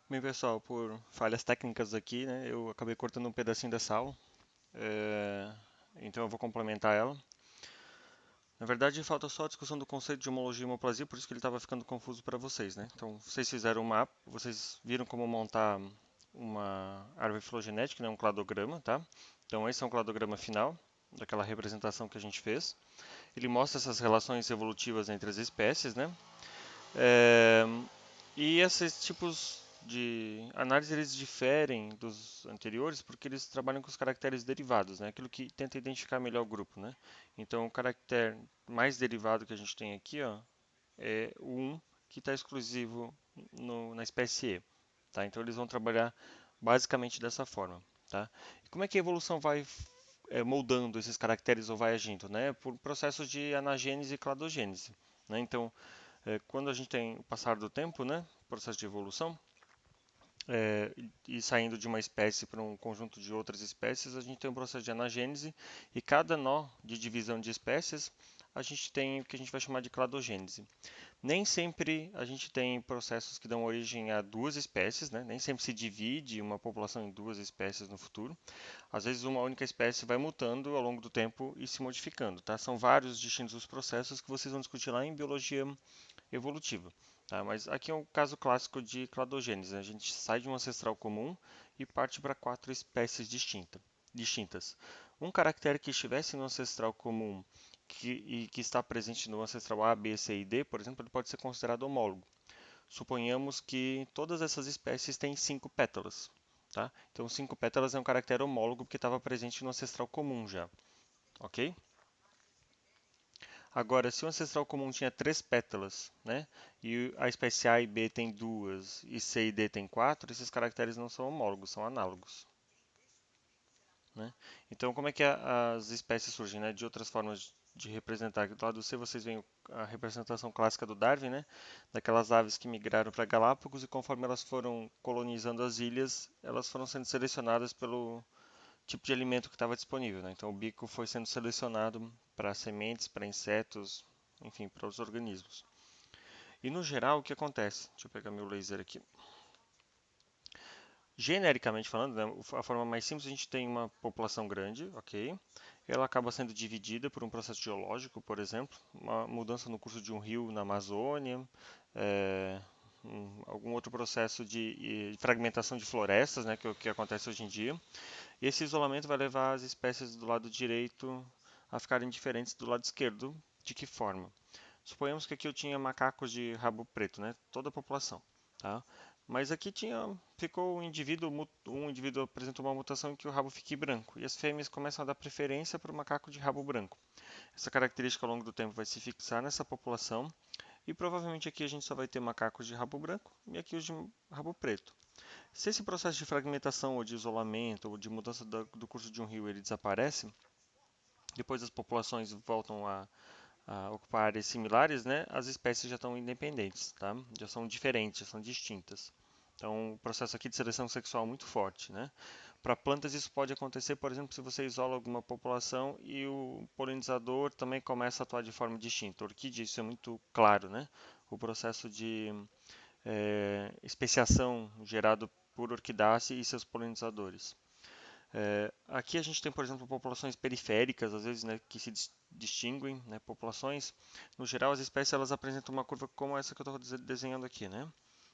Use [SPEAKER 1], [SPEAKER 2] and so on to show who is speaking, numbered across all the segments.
[SPEAKER 1] Bem, pessoal, por falhas técnicas aqui, né, eu acabei cortando um pedacinho dessa aula, é, então eu vou complementar ela. Na verdade, falta só a discussão do conceito de homologia e homoplasia, por isso que ele estava ficando confuso para vocês, né? Então, vocês fizeram o mapa, vocês viram como montar uma árvore filogenética, né, um cladograma, tá? Então, esse é um cladograma final daquela representação que a gente fez. Ele mostra essas relações evolutivas entre as espécies, né? É, e esses tipos de análise eles diferem dos anteriores porque eles trabalham com os caracteres derivados, né? Aquilo que tenta identificar melhor o grupo, né? Então, o caractere mais derivado que a gente tem aqui, ó, é o 1 que está exclusivo na espécie E, tá? Então, eles vão trabalhar basicamente dessa forma, tá? E como é que a evolução vai moldando esses caracteres ou vai agindo, né? Por processos de anagênese e cladogênese, né? Então, quando a gente tem o passar do tempo, né, processo de evolução, e saindo de uma espécie para um conjunto de outras espécies, a gente tem um processo de anagênese e cada nó de divisão de espécies a gente tem o que a gente vai chamar de cladogênese. Nem sempre a gente tem processos que dão origem a duas espécies, né? Nem sempre se divide uma população em duas espécies no futuro. Às vezes uma única espécie vai mutando ao longo do tempo e se modificando, tá? São vários distintos os processos que vocês vão discutir lá em biologia evolutiva. Tá? Mas aqui é um caso clássico de cladogênese, né? A gente sai de um ancestral comum e parte para quatro espécies distintas. Um caractere que estivesse no ancestral comum e que está presente no ancestral A, B, C e D, por exemplo, ele pode ser considerado homólogo. Suponhamos que todas essas espécies têm cinco pétalas. Tá? Então, cinco pétalas é um caractere homólogo porque estava presente no ancestral comum já. Ok? Agora, se o ancestral comum tinha três pétalas, né, e a espécie A e B tem duas, e C e D tem quatro, esses caracteres não são homólogos, são análogos, né? Então, como é que as espécies surgem, né, de outras formas de representar? Do lado C vocês veem a representação clássica do Darwin, né, daquelas aves que migraram para Galápagos e conforme elas foram colonizando as ilhas, elas foram sendo selecionadas pelo tipo de alimento que estava disponível, né? Então, o bico foi sendo selecionado para sementes, para insetos, enfim, para os organismos. E no geral, o que acontece? Deixa eu pegar meu laser aqui. Genericamente falando, né, a forma mais simples, a gente tem uma população grande, ok? Ela acaba sendo dividida por um processo geológico, por exemplo, uma mudança no curso de um rio na Amazônia, é, algum outro processo de fragmentação de florestas, né, que é o que acontece hoje em dia. E esse isolamento vai levar as espécies do lado direito a ficarem diferentes do lado esquerdo. De que forma? Suponhamos que aqui eu tinha macacos de rabo preto, né? Toda a população, tá? Mas aqui ficou um indivíduo apresentou uma mutação em que o rabo fique branco e as fêmeas começam a dar preferência para o macaco de rabo branco. Essa característica ao longo do tempo vai se fixar nessa população e provavelmente aqui a gente só vai ter macacos de rabo branco e aqui os de rabo preto. Se esse processo de fragmentação ou de isolamento ou de mudança do curso de um rio ele desaparece, depois as populações voltam a ocupar áreas similares, né, as espécies já estão independentes, tá? Já são diferentes, já são distintas. Então, o processo aqui de seleção sexual é muito forte, né? Para plantas isso pode acontecer, por exemplo, se você isola alguma população e o polinizador também começa a atuar de forma distinta. Orquídea, isso é muito claro, né? O processo de especiação gerado por orquidácea e seus polinizadores. Aqui a gente tem, por exemplo, populações periféricas, às vezes, né, que se distinguem, né, populações. No geral, as espécies elas apresentam uma curva como essa que eu estou desenhando aqui, né?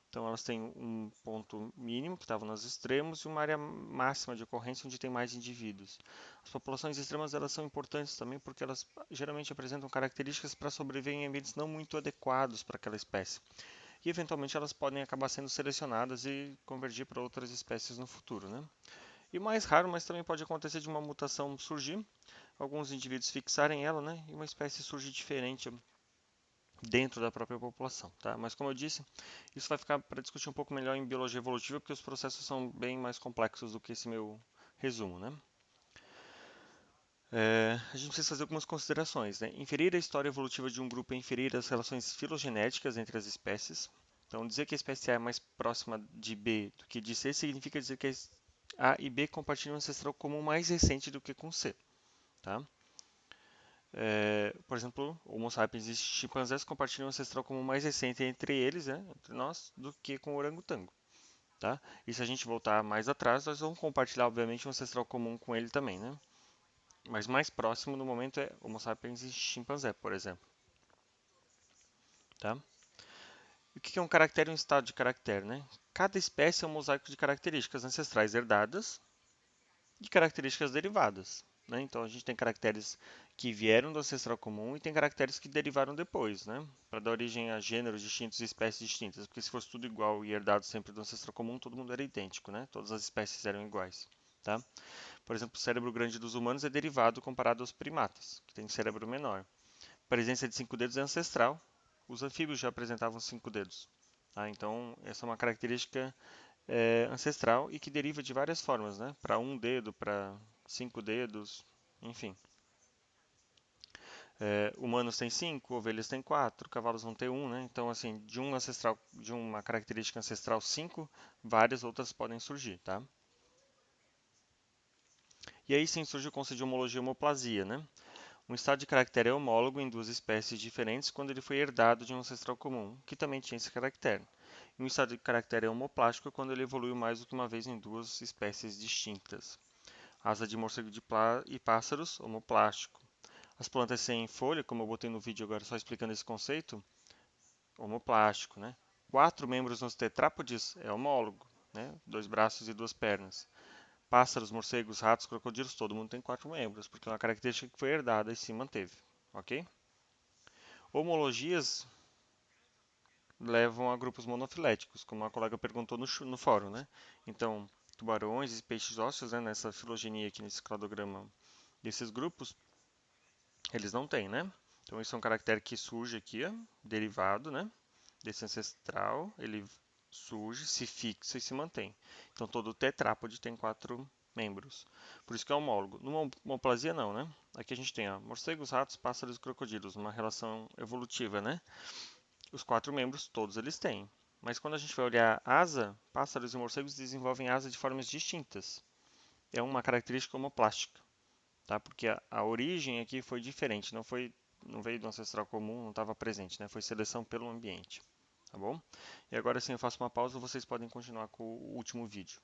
[SPEAKER 1] Então, elas têm um ponto mínimo, que estava nos extremos, e uma área máxima de ocorrência, onde tem mais indivíduos. As populações extremas elas são importantes também porque elas geralmente apresentam características para sobreviver em ambientes não muito adequados para aquela espécie. E, eventualmente, elas podem acabar sendo selecionadas e convergir para outras espécies no futuro, né? E mais raro, mas também pode acontecer de uma mutação surgir, alguns indivíduos fixarem ela, né, e uma espécie surge diferente dentro da própria população, tá? Mas como eu disse, isso vai ficar para discutir um pouco melhor em biologia evolutiva, porque os processos são bem mais complexos do que esse meu resumo, né? A gente precisa fazer algumas considerações, né? Inferir a história evolutiva de um grupo é inferir as relações filogenéticas entre as espécies. Então, dizer que a espécie A é mais próxima de B do que de C significa dizer que A e B compartilham um ancestral comum mais recente do que com C, tá? Por exemplo, Homo sapiens e chimpanzés compartilham um ancestral comum mais recente entre eles, né, entre nós, do que com o orangotango. tá? E se a gente voltar mais atrás, nós vamos compartilhar, obviamente, um ancestral comum com ele também, né? Mas mais próximo no momento é Homo sapiens e chimpanzé, por exemplo, tá? E o que é um caractere e um estado de caractere, né? Cada espécie é um mosaico de características ancestrais herdadas e características derivadas, né? Então a gente tem caracteres que vieram do ancestral comum e tem caracteres que derivaram depois, né? Para dar origem a gêneros distintos e espécies distintas, porque se fosse tudo igual e herdado sempre do ancestral comum, todo mundo era idêntico, né? Todas as espécies eram iguais, tá? Por exemplo, o cérebro grande dos humanos é derivado comparado aos primatas, que têm cérebro menor. A presença de 5 dedos é ancestral. Os anfíbios já apresentavam 5 dedos. Tá? Então, essa é uma característica ancestral e que deriva de várias formas, né? Para um dedo, para 5 dedos, enfim. Humanos têm 5, ovelhas têm 4, cavalos vão ter um, né? Então, assim, de uma característica ancestral 5, várias outras podem surgir, tá? E aí sim surge o conceito de homologia e homoplasia, né? Um estado de caractere é homólogo em duas espécies diferentes quando ele foi herdado de um ancestral comum, que também tinha esse caractere. E um estado de caractere é homoplástico quando ele evoluiu mais do que uma vez em duas espécies distintas. Asa de morcego e pássaros, homoplástico. As plantas sem folha, como eu botei no vídeo agora só explicando esse conceito, homoplástico, né? 4 membros nos tetrápodes é homólogo, né? 2 braços e 2 pernas. Pássaros, morcegos, ratos, crocodilos, todo mundo tem 4 membros, porque é uma característica que foi herdada e se manteve, ok? Homologias levam a grupos monofiléticos, como a colega perguntou no fórum, né? Então, tubarões e peixes ósseos, né, nessa filogenia aqui, nesse cladograma desses grupos, eles não têm, né? Então, isso é um caractere que surge aqui, ó, derivado, né, desse ancestral, ele surge, se fixa e se mantém. Então, todo tetrápode tem 4 membros. Por isso que é homólogo. Numa homoplasia, não, né? Aqui a gente tem ó, morcegos, ratos, pássaros e crocodilos, uma relação evolutiva, né? Os 4 membros, todos eles têm. Mas quando a gente vai olhar asa, pássaros e morcegos desenvolvem asa de formas distintas. É uma característica homoplástica, tá? Porque a origem aqui foi diferente, não veio do ancestral comum, não estava presente, né? Foi seleção pelo ambiente, tá bom? E agora sim eu faço uma pausa, vocês podem continuar com o último vídeo.